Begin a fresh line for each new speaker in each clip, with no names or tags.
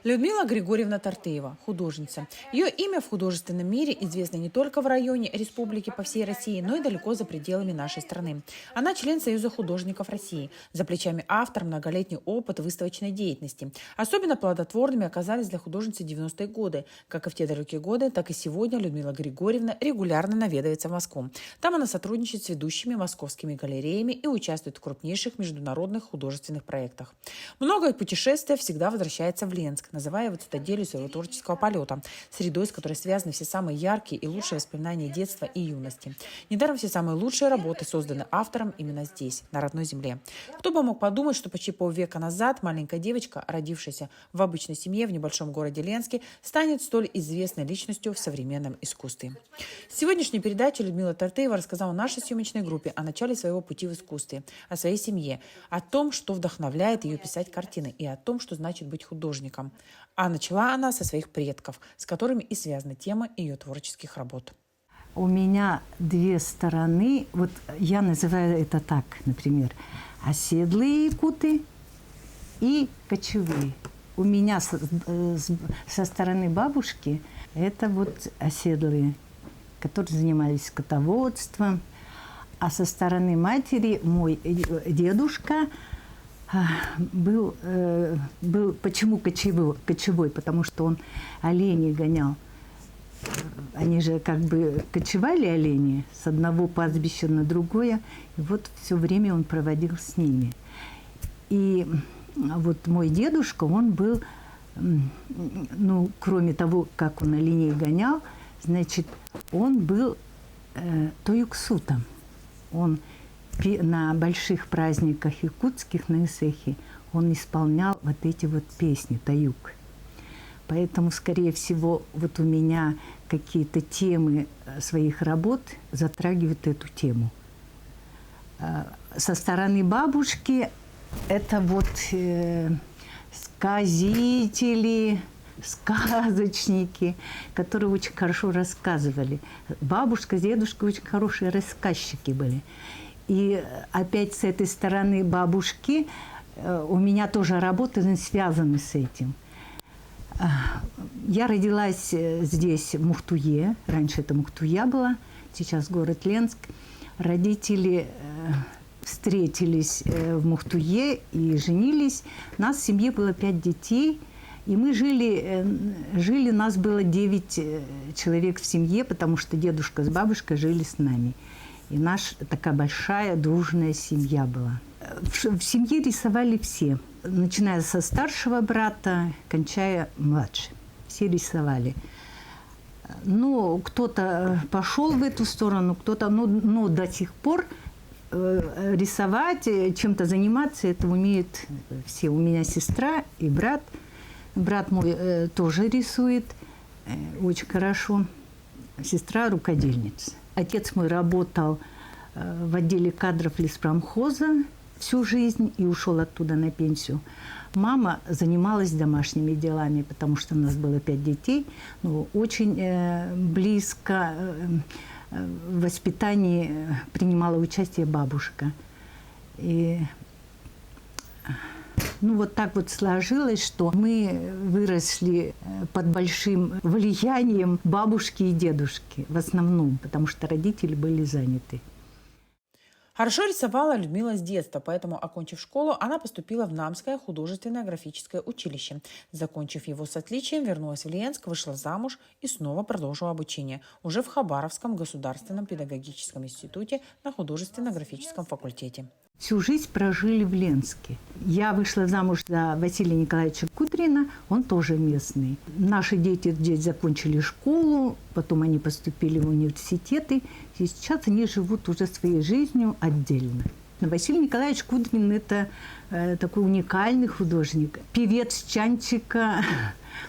Людмила Григорьевна Тартеева, художница. Ее имя в художественном мире известно не только в районе республики по всей России, но и далеко за пределами нашей страны. Она член Союза художников России. За плечами автор многолетний опыт выставочной деятельности. Особенно плодотворными оказались для художницы 90-е годы. Как и в те далекие годы, так и сегодня Людмила Григорьевна регулярно наведывается в Москву. Там она сотрудничает с ведущими московскими галереями и участвует в крупнейших международных художественных проектах. Многое путешествие всегда возвращается в Ленск, называя его цитаделью своего творческого полета, средой, с которой связаны все самые яркие и лучшие воспоминания детства и юности. Недаром все самые лучшие работы созданы автором именно здесь, на родной земле. Кто бы мог подумать, что почти полвека назад маленькая девочка, родившаяся в обычной семье в небольшом городе Ленске, станет столь известной личностью в современном искусстве. В сегодняшней передаче Людмила Тартеева рассказала нашей съемочной группе о начале своего пути в искусстве, о своей семье, о том, что вдохновляет ее писать картины, и о том, что значит быть художником. А начала она со своих предков, с которыми и связана тема ее творческих работ.
У меня две стороны, вот я называю это так, например, оседлые якуты и кочевые. У меня со стороны бабушки это вот оседлые, которые занимались скотоводством, а со стороны матери мой дедушка был почему кочевой, потому что он оленей гонял. Они же как бы кочевали олени с одного пастбища на другое, и вот все время он проводил с ними. И вот мой дедушка, он был, ну, кроме того, как он оленей гонял, значит, он был тоюксутом. Он на больших праздниках якутских на Исехе он исполнял вот эти вот песни таюк. Поэтому, скорее всего, вот у меня какие-то темы своих работ затрагивают эту тему. Со стороны бабушки это вот сказители, сказочники, которые очень хорошо рассказывали. Бабушка с дедушкой очень хорошие рассказчики были. И опять с этой стороны бабушки у меня тоже работы связаны с этим. Я родилась здесь, в Мухтуе. Раньше это Мухтуя была, сейчас город Ленск. Родители встретились в Мухтуе и женились. У нас в семье было 5 детей. И мы жили, нас было 9 человек в семье, потому что дедушка с бабушкой жили с нами. И наша такая большая, дружная семья была. В семье рисовали все, начиная со старшего брата, кончая младшим. Все рисовали. Но кто-то пошел в эту сторону, кто-то, но до сих пор рисовать, чем-то заниматься, это умеют все. У меня сестра и брат. Брат мой тоже рисует очень хорошо. Сестра рукодельница. Отец мой работал в отделе кадров леспромхоза всю жизнь и ушел оттуда на пенсию. Мама занималась домашними делами, потому что у нас было 5 детей. Но очень близко в воспитании принимала участие бабушка. И ну, вот так вот сложилось, что мы выросли под большим влиянием бабушки и дедушки в основном, потому что родители были заняты.
Хорошо рисовала Людмила с детства, поэтому, окончив школу, она поступила в Намское художественное графическое училище. Закончив его с отличием, вернулась в Ленск, вышла замуж и снова продолжила обучение, уже в Хабаровском государственном педагогическом институте на художественно-графическом факультете.
Всю жизнь прожили в Ленске. Я вышла замуж за Василия Николаевича Кудрина, он тоже местный. Наши дети здесь закончили школу, потом они поступили в университеты, и сейчас они живут уже своей жизнью отдельно. Василий Николаевич Кудрин – это такой уникальный художник, певец чанчика,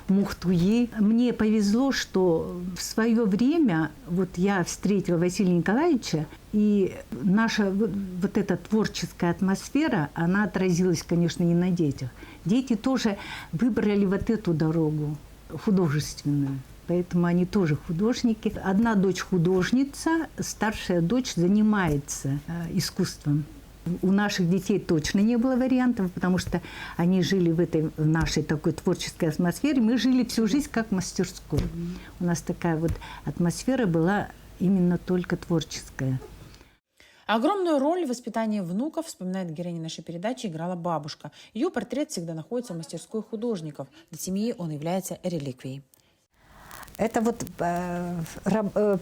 Мухтуи. Мне повезло, что в свое время вот я встретила Василия Николаевича, и наша вот эта творческая атмосфера, она отразилась, конечно, не на детях. Дети тоже выбрали вот эту дорогу художественную. Поэтому они тоже художники. Одна дочь художница, старшая дочь занимается искусством. У наших детей точно не было вариантов, потому что они жили в нашей такой творческой атмосфере. Мы жили всю жизнь как в мастерской. У нас такая вот атмосфера была именно только творческая.
Огромную роль в воспитании внуков, вспоминает героиня нашей передачи, играла бабушка. Ее портрет всегда находится в мастерской художников. Для семьи он является реликвией.
Это вот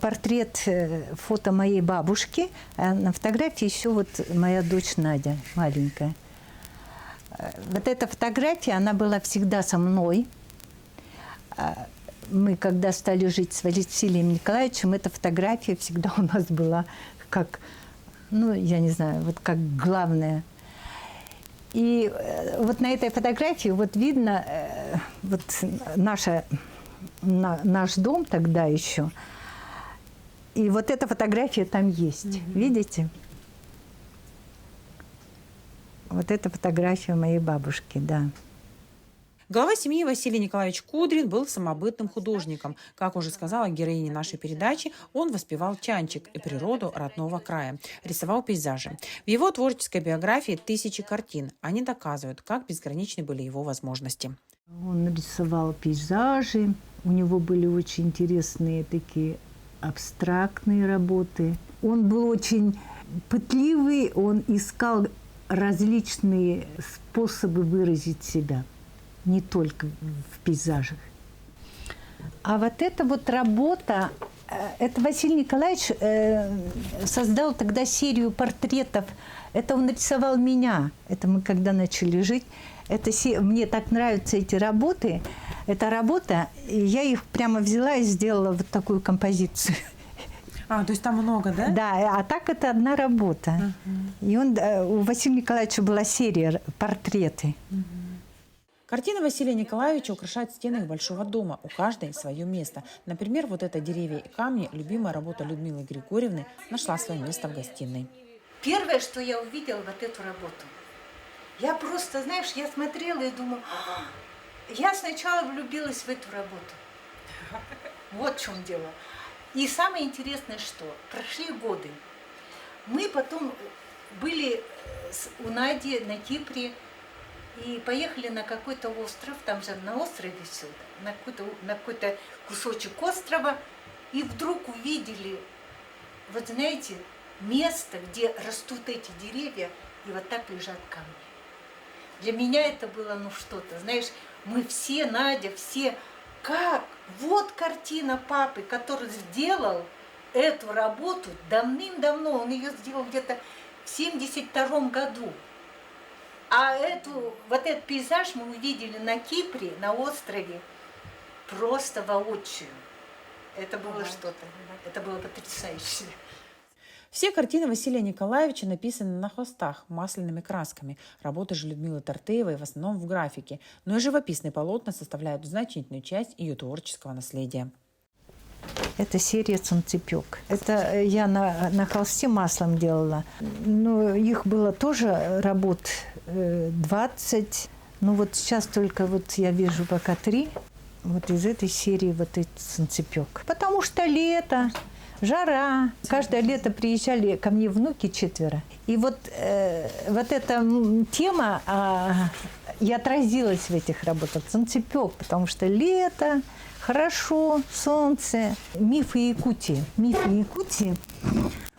портрет, фото моей бабушки. А на фотографии еще вот моя дочь Надя, маленькая. Вот эта фотография, она была всегда со мной. Мы, когда стали жить с Василием Николаевичем, эта фотография всегда у нас была как, ну, я не знаю, вот как главная. И вот на этой фотографии вот видно вот наш дом тогда еще. И вот эта фотография там есть. Видите? Вот эта фотография моей бабушки, да.
Глава семьи Василий Николаевич Кудрин был самобытным художником. Как уже сказала героиня нашей передачи, он воспевал чанчик и природу родного края, рисовал пейзажи. В его творческой биографии тысячи картин. Они доказывают, как безграничны были его возможности.
Он рисовал пейзажи, у него были очень интересные такие абстрактные работы. Он был очень пытливый, он искал различные способы выразить себя, не только в пейзажах. А вот эта вот работа, это Василий Николаевич создал тогда серию портретов. Это он нарисовал меня. Это мы когда начали жить. Мне так нравятся эти работы. Эта работа, я их прямо взяла и сделала вот такую композицию.
То есть там много, да?
Да, а так это одна работа. И у Василия Николаевича была серия портреты.
Картины Василия Николаевича украшают стены их большого дома. У каждой свое место. Например, вот это «Деревья и камни», любимая работа Людмилы Григорьевны, нашла свое место в гостиной.
Первое, что я увидела, вот эту работу. Я просто, знаешь, я смотрела и думала, я сначала влюбилась в эту работу. Вот в чем дело. И самое интересное, что прошли годы. Мы потом были у Нади на Кипре и поехали на какой-то остров, там же на острове все, на какой-то кусочек острова, и вдруг увидели, вот знаете, место, где растут эти деревья, и вот так лежат камни. Для меня это было, ну что-то, знаешь, мы все, Надя, все, как? Вот картина папы, который сделал эту работу давным-давно, он ее сделал где-то в 1972 году. А вот этот пейзаж мы увидели на Кипре, на острове, просто воочию. Это было что-то, это было потрясающе.
Все картины Василия Николаевича написаны на холстах масляными красками. Работы же Людмилы Тартеевой в основном в графике, но и живописные полотна составляют значительную часть ее творческого наследия.
Это серия «Солнцепек». Это я на холсте маслом делала. Но их было тоже работ 20. Ну вот сейчас только вот я вижу пока 3. Вот из этой серии вот этот «Солнцепек». Потому что лето, жара. Каждое лето приезжали ко мне внуки 4. И вот эта тема и отразилась в этих работах. «Солнцепек», потому что лето, хорошо, солнце. Мифы Якутии. Мифы Якутии.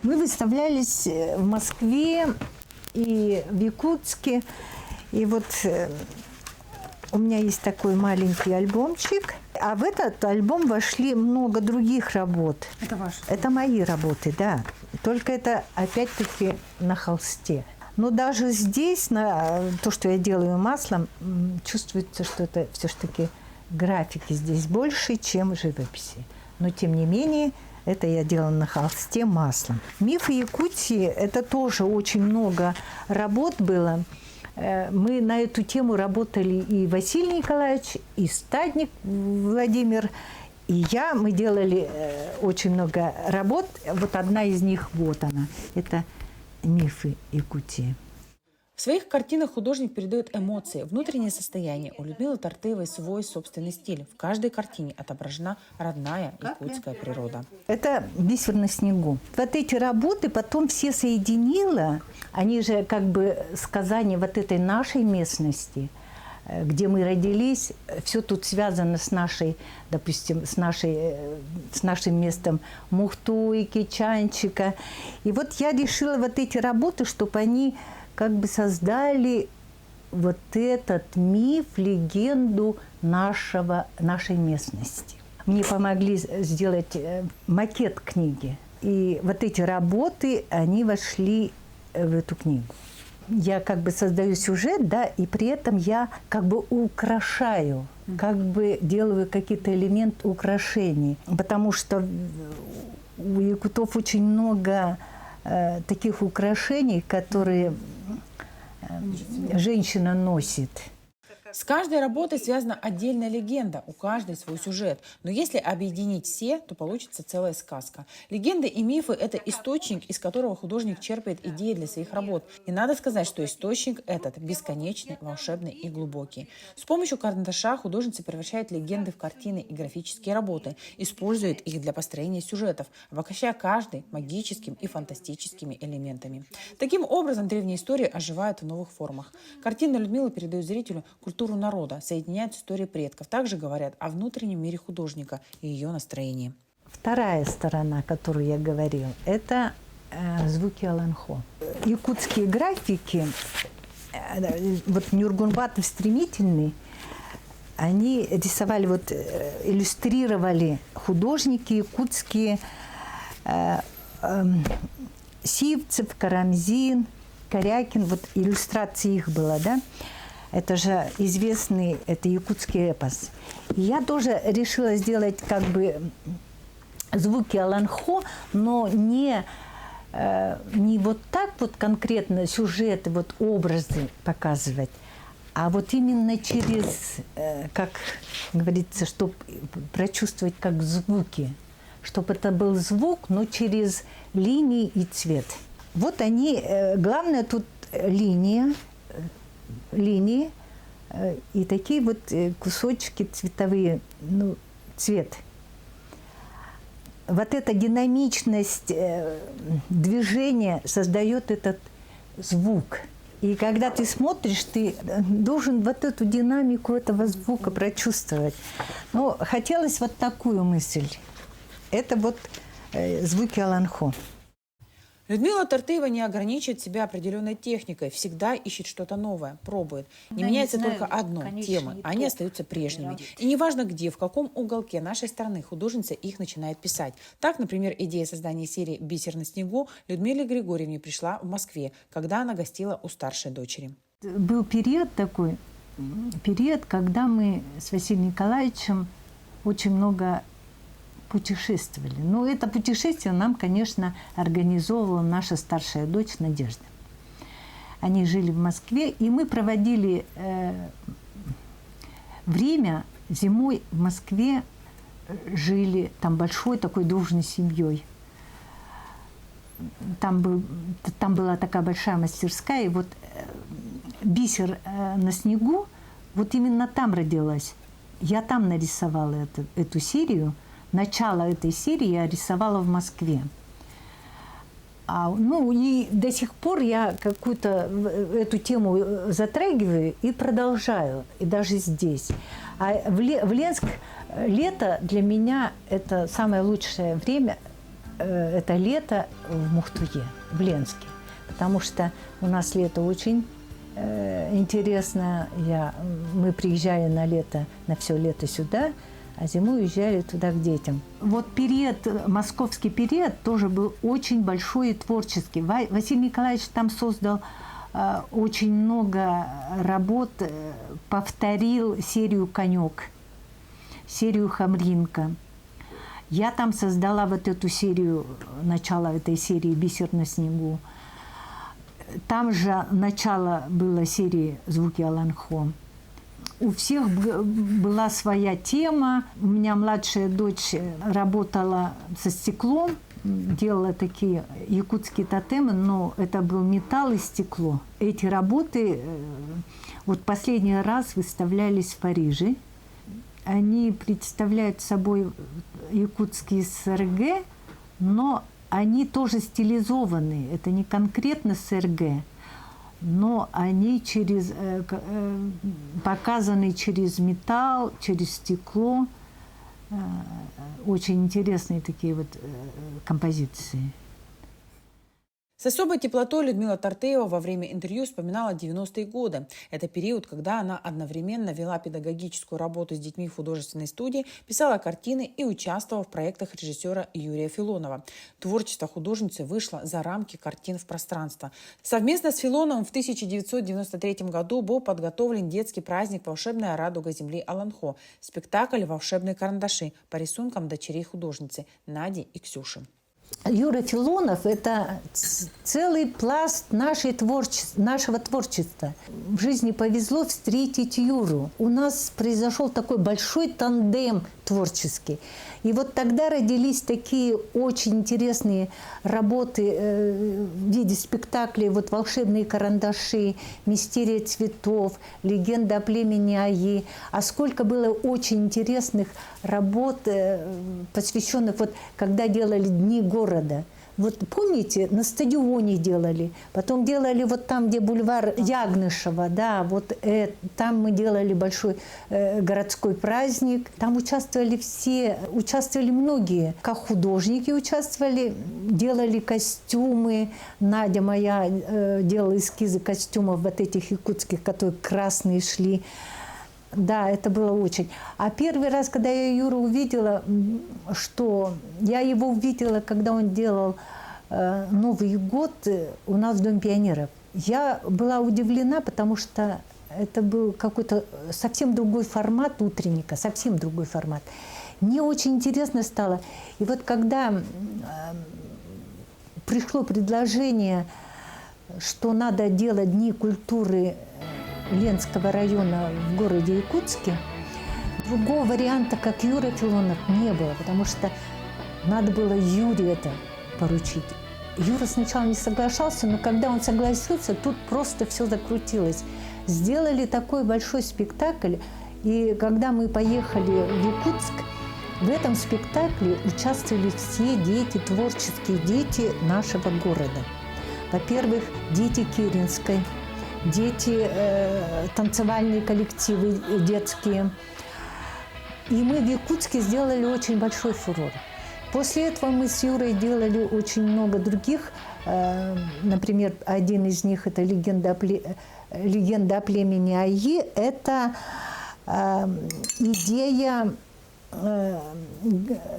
Мы выставлялись в Москве и в Якутске. И вот у меня есть такой маленький альбомчик. А в этот альбом вошли много других работ.
Это ваши?
Это мои работы, да. Только это опять-таки на холсте. Но даже здесь, то, что я делаю маслом, чувствуется, что это все-таки графики здесь больше, чем живописи. Но, тем не менее, это я делала на холсте маслом. Мифы Якутии – это тоже очень много работ было. Мы на эту тему работали и Василий Николаевич, и Стадник Владимир, и я. Мы делали очень много работ. Вот одна из них, вот она. Это «Мифы Якутии».
В своих картинах художник передает эмоции, внутреннее состояние. У Людмилы Тартыевой свой собственный стиль. В каждой картине отображена родная якутская природа.
Это «Бисер на снегу». Вот эти работы потом все соединила. Они же как бы сказания вот этой нашей местности, где мы родились. Все тут связано с нашей, допустим, с нашим местом Мухтуйки, Чанчика. И вот я решила вот эти работы, чтобы они как бы создали вот этот миф, легенду нашей местности. Мне помогли сделать макет книги. И вот эти работы, они вошли в эту книгу. Я как бы создаю сюжет, да, и при этом я как бы украшаю, как бы делаю какие-то элементы украшений. Потому что у якутов очень много таких украшений, которые женщина носит.
С каждой работой связана отдельная легенда, у каждой свой сюжет. Но если объединить все, то получится целая сказка. Легенды и мифы – это источник, из которого художник черпает идеи для своих работ. И надо сказать, что источник этот бесконечный, волшебный и глубокий. С помощью карандаша художница превращает легенды в картины и графические работы, использует их для построения сюжетов, обогащая каждый магическими и фантастическими элементами. Таким образом, древние истории оживают в новых формах. Картина Людмилы передает зрителю культуру народа, соединяет истории предков. Также говорят о внутреннем мире художника и ее настроении.
Вторая сторона, о которой я говорила, это звуки Аланхо. Якутские графики, вот Нюргунбатов стремительный, они рисовали, вот иллюстрировали художники якутские, Сивцев, Карамзин, Корякин, вот иллюстрация их была, да? Это же известный, это якутский эпос. И я тоже решила сделать как бы звуки Аланхо, но не вот так вот конкретно сюжеты, вот образы показывать, а вот именно через, как говорится, чтобы прочувствовать как звуки, чтобы это был звук, но через линии и цвет. Вот они, главное тут линии и такие вот кусочки цветовые, ну, цвет. Вот эта динамичность движения создает этот звук. И когда ты смотришь, ты должен вот эту динамику этого звука прочувствовать. Но хотелось вот такую мысль. Это вот звуки Аланхо.
Людмила Тартыева не ограничивает себя определенной техникой, всегда ищет что-то новое, пробует. Не меняется только одно – темы, они остаются прежними. И неважно где, в каком уголке нашей страны художница их начинает писать. Так, например, идея создания серии «Бисер на снегу» Людмиле Григорьевне пришла в Москве, когда она гостила у старшей дочери.
Был период такой, когда мы с Василием Николаевичем очень много путешествовали. Но это путешествие нам, конечно, организовывала наша старшая дочь Надежда. Они жили в Москве, и мы проводили время зимой в Москве, жили там большой такой дружной семьей. Там была такая большая мастерская, и вот «Бисер на снегу», вот именно там родилась. Я там нарисовала эту серию. Начало этой серии я рисовала в Москве. И до сих пор я какую-то эту тему затрагиваю и продолжаю, и даже здесь. А в Ленск лето для меня это самое лучшее время, это лето в Мухтуе, в Ленске. Потому что у нас лето очень интересно. Мы приезжали на все лето сюда, а зимой уезжали туда к детям. Вот московский период тоже был очень большой и творческий. Василий Николаевич там создал очень много работ, повторил серию «Конек», серию «Хамринка». Я там создала вот эту серию, начало этой серии «Бисер на снегу». Там же начало было серии «Звуки Аланхо». У всех была своя тема. У меня младшая дочь работала со стеклом, делала такие якутские тотемы, но это был металл и стекло. Эти работы вот последний раз выставлялись в Париже. Они представляют собой якутские СРГ, но они тоже стилизованы. Это не конкретно СРГ, но они показаны через металл, через стекло. Очень интересные такие вот композиции.
С особой теплотой Людмила Тартеева во время интервью вспоминала 90-е годы. Это период, когда она одновременно вела педагогическую работу с детьми в художественной студии, писала картины и участвовала в проектах режиссера Юрия Филонова. Творчество художницы вышло за рамки картин в пространство. Совместно с Филоновым в 1993 году был подготовлен детский праздник «Волшебная радуга земли Аланхо», спектакль «Волшебные карандаши» по рисункам дочерей художницы Нади и Ксюши.
Юра Филонов – это целый пласт нашего творчества. В жизни повезло встретить Юру. У нас произошел такой большой тандем творческий. И вот тогда родились такие очень интересные работы в виде спектаклей. Вот «Волшебные карандаши», «Мистерия цветов», «Легенда о племени Аи». А сколько было очень интересных работ, посвященных, вот, когда делали Дни города. Вот помните, на стадионе делали, потом делали вот там, где бульвар Ягнышева, да, вот там мы делали большой городской праздник. Там участвовали все, участвовали многие, как художники участвовали, делали костюмы. Надя моя делала эскизы костюмов вот этих якутских, которые красные шли. Да, это было очень. А первый раз, когда я Юру увидела, я его увидела, когда он делал Новый год у нас в Доме пионеров. Я была удивлена, потому что это был какой-то совсем другой формат утренника, совсем другой формат. Мне очень интересно стало. И вот когда пришло предложение, что надо делать Дни культуры Ленского района в городе Якутске, другого варианта, как Юра Филонов, не было, потому что надо было Юре это поручить. Юра сначала не соглашался, но когда он согласился, тут просто все закрутилось. Сделали такой большой спектакль, и когда мы поехали в Якутск, в этом спектакле участвовали все дети, творческие дети нашего города. Во-первых, дети Киринской, дети, танцевальные коллективы детские. И мы в Якутске сделали очень большой фурор. После этого мы с Юрой делали очень много других. Например, один из них – это «Легенда о племени Аи». Это идея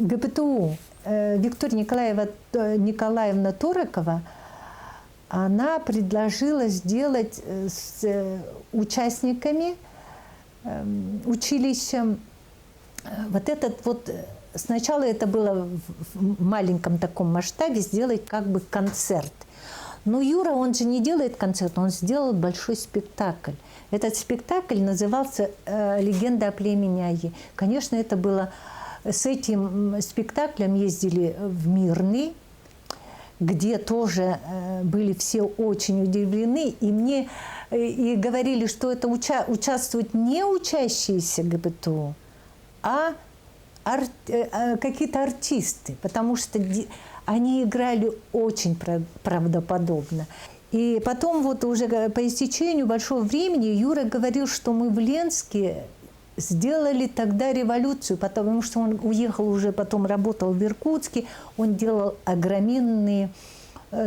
ГПТУ. Виктория Николаевна Торокова, она предложила сделать с участниками училища вот этот вот. Сначала это было в маленьком таком масштабе, сделать как бы концерт. Но Юра, он же не делает концерт, он сделал большой спектакль. Этот спектакль назывался «Легенда о племени Аи». Конечно, это было... С этим спектаклем ездили в Мирный, где тоже были все очень удивлены. И мне говорили, что это участвуют не учащиеся ГПТУ, а какие-то артисты, потому что они играли очень правдоподобно. И потом вот уже по истечению большого времени Юра говорил, что мы в Ленске сделали тогда революцию, потому что он уехал уже, потом работал в Иркутске, он делал огроменные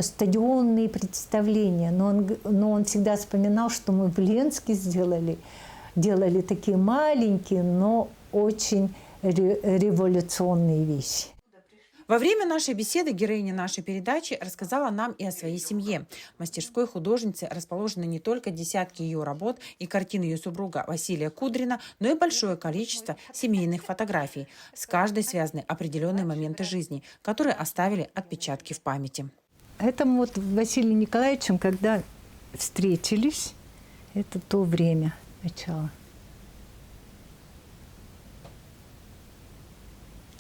стадионные представления, но он всегда вспоминал, что мы в Ленске делали такие маленькие, но очень революционные вещи.
Во время нашей беседы героиня нашей передачи рассказала нам и о своей семье. В мастерской художницы расположены не только десятки ее работ и картин ее супруга Василия Кудрина, но и большое количество семейных фотографий. С каждой связаны определенные моменты жизни, которые оставили отпечатки в памяти.
Это вот Василием Николаевичем, когда встретились, это то время, начало.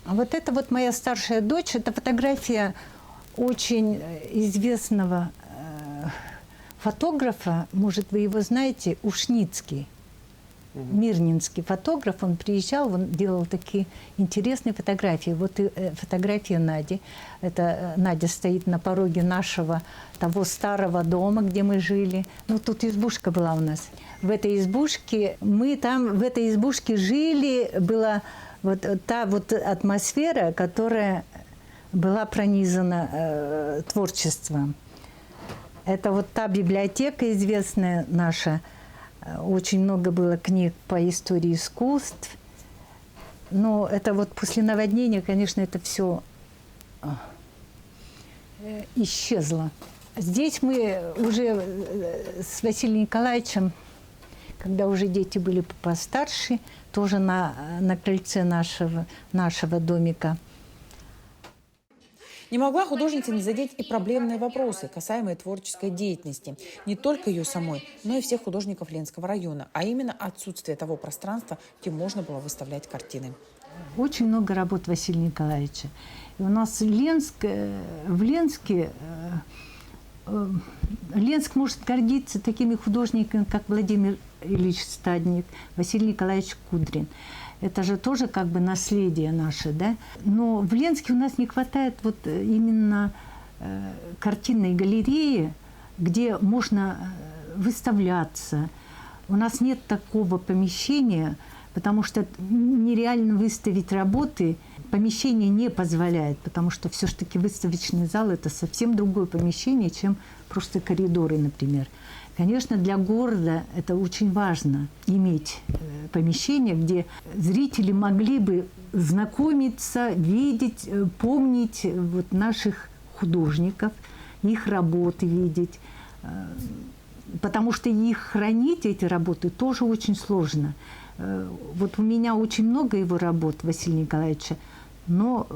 А вот это вот моя старшая дочь, это фотография очень известного фотографа, может, вы его знаете, Ушницкий. Мирнинский фотограф, он приезжал, он делал такие интересные фотографии. Вот и фотография Нади. Это Надя стоит на пороге нашего того старого дома, где мы жили. Ну, тут избушка была у нас. В этой избушке, мы там в этой избушке жили, была вот та вот атмосфера, которая была пронизана творчеством. Это вот та библиотека известная наша. Очень много было книг по истории искусств. Но это вот после наводнения, конечно, это все исчезло. Здесь мы уже с Василием Николаевичем, когда уже дети были постарше, тоже на крыльце нашего домика.
Не могла художница не задеть и проблемные вопросы, касаемые творческой деятельности. Не только ее самой, но и всех художников Ленского района, а именно отсутствие того пространства, где можно было выставлять картины.
Очень много работ Василия Николаевича. И у нас Ленск может гордиться такими художниками, как Владимир Ильич Стадник, Василий Николаевич Кудрин. Это же тоже как бы наследие наше, да? Но в Ленске у нас не хватает вот именно картинной галереи, где можно выставляться. У нас нет такого помещения, потому что нереально выставить работы. Помещение не позволяет, потому что все-таки выставочный зал – это совсем другое помещение, чем просто коридоры, например. Конечно, для города это очень важно – иметь помещение, где зрители могли бы знакомиться, видеть, помнить вот наших художников, их работы видеть. Потому что их хранить, эти работы, тоже очень сложно. Вот у меня очень много его работ, Василия Николаевича, но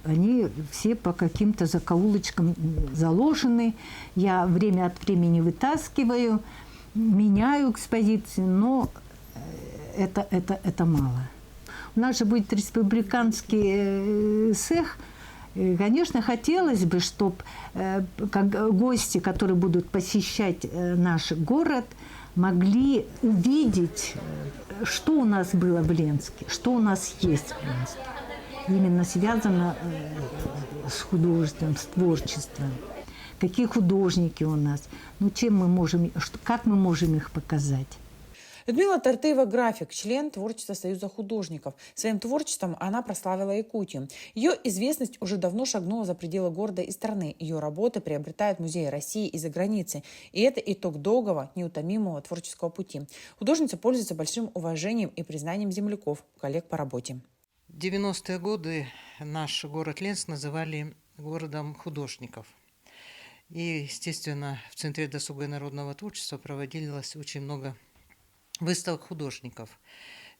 они все по каким-то закоулочкам заложены. Я время от времени вытаскиваю, меняю экспозиции, но это мало. У нас же будет республиканский цех. Конечно, хотелось бы, чтобы как гости, которые будут посещать наш город, могли увидеть, что у нас было в Ленске, что у нас есть в Ленске. Именно связано с художеством, с творчеством. Какие художники у нас, ну, чем мы можем, как мы можем их показать.
Людмила Тартыева – график, член творчества Союза художников. Своим творчеством она прославила Якутию. Ее известность уже давно шагнула за пределы города и страны. Ее работы приобретают музеи России и за границей. И это итог долгого, неутомимого творческого пути. Художница пользуется большим уважением и признанием земляков, коллег по работе.
В 90-е годы наш город Ленск называли городом художников. И, естественно, в Центре досуга и народного творчества проводилось очень много выставок художников.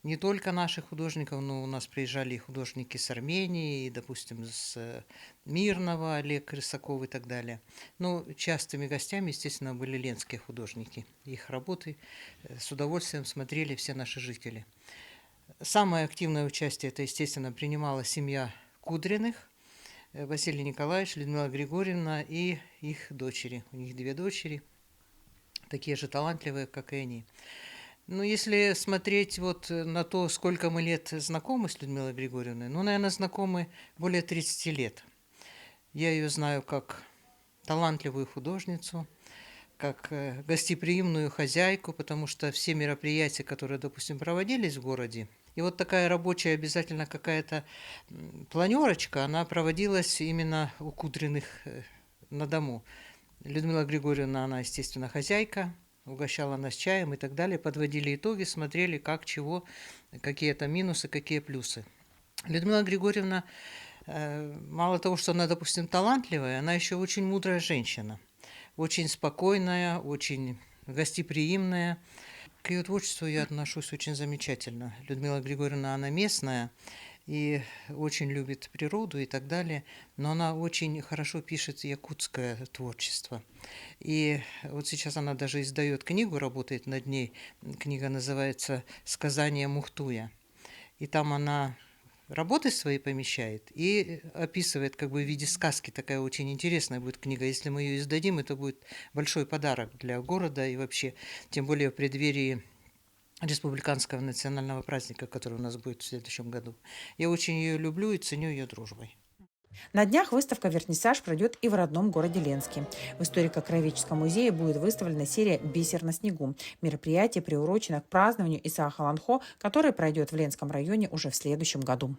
Не только наших художников, но у нас приезжали художники с Армении, допустим, с Мирного, Олег Крысаков и так далее. Но частыми гостями, естественно, были ленские художники. Их работы с удовольствием смотрели все наши жители. Самое активное участие, это, естественно, принимала семья Кудриных, Василий Николаевич, Людмила Григорьевна и их дочери. У них 2 дочери, такие же талантливые, как и они. Ну, если смотреть вот на то, сколько мы лет знакомы с Людмилой Григорьевной, ну, наверное, знакомы более 30 лет. Я ее знаю как талантливую художницу, как гостеприимную хозяйку, потому что все мероприятия, которые, допустим, проводились в городе, и вот такая рабочая обязательно какая-то планерочка, она проводилась именно у Кудриных на дому. Людмила Григорьевна, она, естественно, хозяйка, угощала нас чаем и так далее, подводили итоги, смотрели, как, чего, какие это минусы, какие плюсы. Людмила Григорьевна, мало того, что она, допустим, талантливая, она еще очень мудрая женщина, очень спокойная, очень гостеприимная. К ее творчеству я отношусь очень замечательно. Людмила Григорьевна, она местная и очень любит природу и так далее, но она очень хорошо пишет якутское творчество. И вот сейчас она даже издает книгу, работает над ней. Книга называется «Сказание Мухтуя». И там она работы свои помещает и описывает как бы в виде сказки. Такая очень интересная будет книга. Если мы ее издадим, это будет большой подарок для города и вообще, тем более в преддверии республиканского национального праздника, который у нас будет в следующем году. Я очень ее люблю и ценю ее дружбой.
На днях выставка «Вернисаж» пройдет и в родном городе Ленске. В историко-краеведческом музее будет выставлена серия «Бисер на снегу». Мероприятие приурочено к празднованию Исааха Ланхо, который пройдет в Ленском районе уже в следующем году.